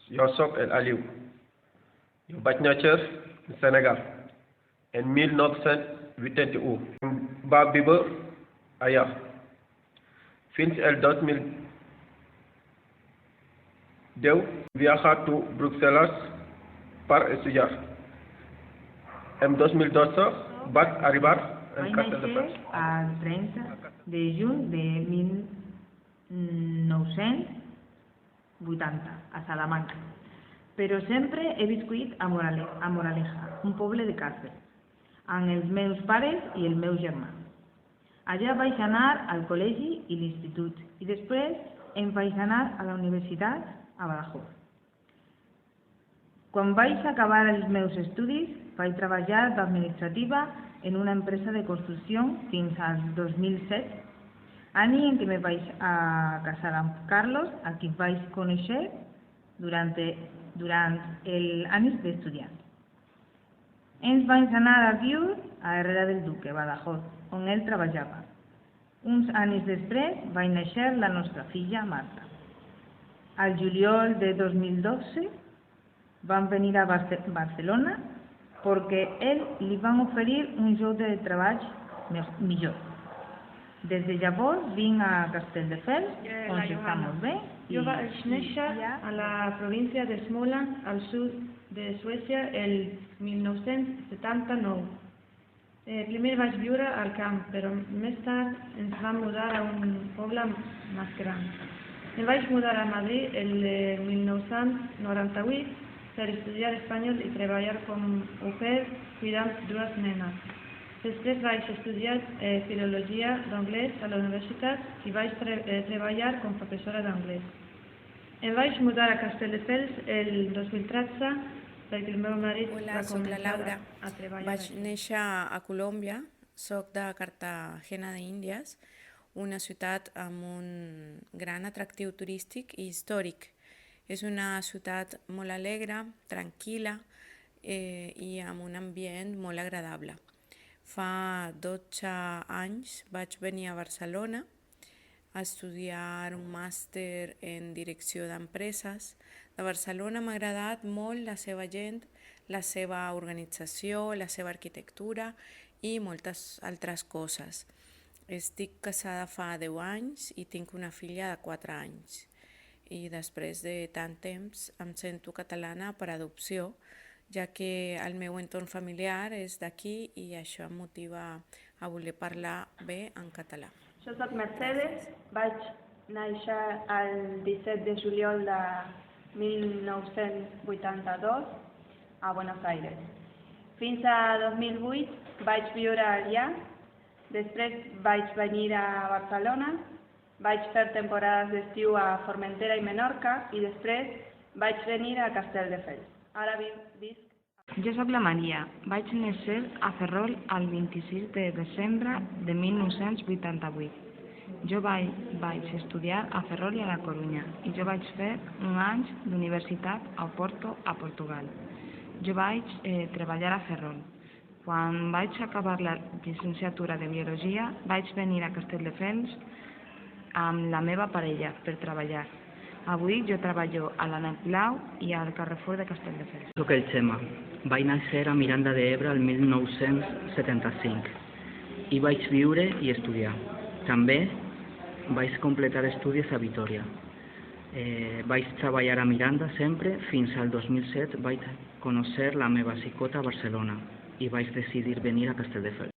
Jo soc El Aliou. Jo vaig néixer al Sénégal en 1981. Va viure allà fins al 2010. Viajar a Bruxelles per estudiar. En 2012 vaig arribar en Castelldefels. El 30 de juny de 1980 a Salamanca, però sempre he viscut a Moraleja, un poble de Càrcer, amb els meus pares i el meu germà. Allà vaig anar al col·legi i l'institut i després em vaig anar a la universitat a Badajoz. Quan vaig acabar els meus estudis, vaig treballar d'administrativa en una empresa de construcció fins al 2007, any en què me vaig a casar amb Carlos, a qui vaig conèixer durant els anys d'estudiant. Ens vam anar a viure a Herrera del Duque, Badajoz, on ell treballava. Uns anys després va néixer la nostra filla Marta. Al juliol de 2012 vam venir a Barcelona perquè ell li van oferir un lloc de treball millor. Des de llavors vinc a Castelldefels, on s'està molt bé. Jo vaig néixer a la província de Småland, al sud de Suècia, el 1979. Primer vaig viure al camp, però més tard ens vam mudar a un poble més gran. Em vaig mudar a Madrid el 1998 per estudiar espanyol i treballar com au pair cuidant dues nenes. Després vaig estudiar filologia d'anglès a la universitat i vaig treballar com professora d'anglès. Em vaig mudar a Castelldefels el 2013 perquè el meu marit va començar a treballar. Vaig néixer a Colòmbia, soc de Cartagena d'Índies, una ciutat amb un gran atractiu turístic i històric. És una ciutat molt alegre, tranquil·la i amb un ambient molt agradable. Fa 12 anys vaig venir a Barcelona a estudiar un màster en direcció d'empreses. De Barcelona m'ha agradat molt la seva gent, la seva organització, la seva arquitectura i moltes altres coses. Estic casada fa 10 anys i tinc una filla de 4 anys. I després de tant temps em sento catalana per adopció, ja que el meu entorn familiar és d'aquí i això em motiva a voler parlar bé en català. Jo soc Mercedes, vaig néixer el 17 de juliol de 1982 a Buenos Aires. Fins a 2008 vaig viure allà, després vaig venir a Barcelona, vaig fer temporades d'estiu a Formentera i Menorca i després vaig venir a Castelldefels. Ara visc. Jo soc la Maria. Vaig néixer a Ferrol el 26 de desembre de 1988. Jo vaig estudiar a Ferrol i a la Corunya i jo vaig fer un any d'universitat a Oporto, a Portugal. Jo vaig treballar a Ferrol. Quan vaig acabar la llicenciatura de Biologia, vaig venir a Castelldefels amb la meva parella per treballar. Avui jo treballo a l'Anell Blau i al Carrefour de Castelldefels. Soc el Xema. Vaig néixer a Miranda d'Ebre el 1975 i vaig viure i estudiar. També vaig completar estudis a Vitòria. Vaig treballar a Miranda sempre fins al 2007 vaig conèixer la meva xicota a Barcelona i vaig decidir venir a Castelldefels.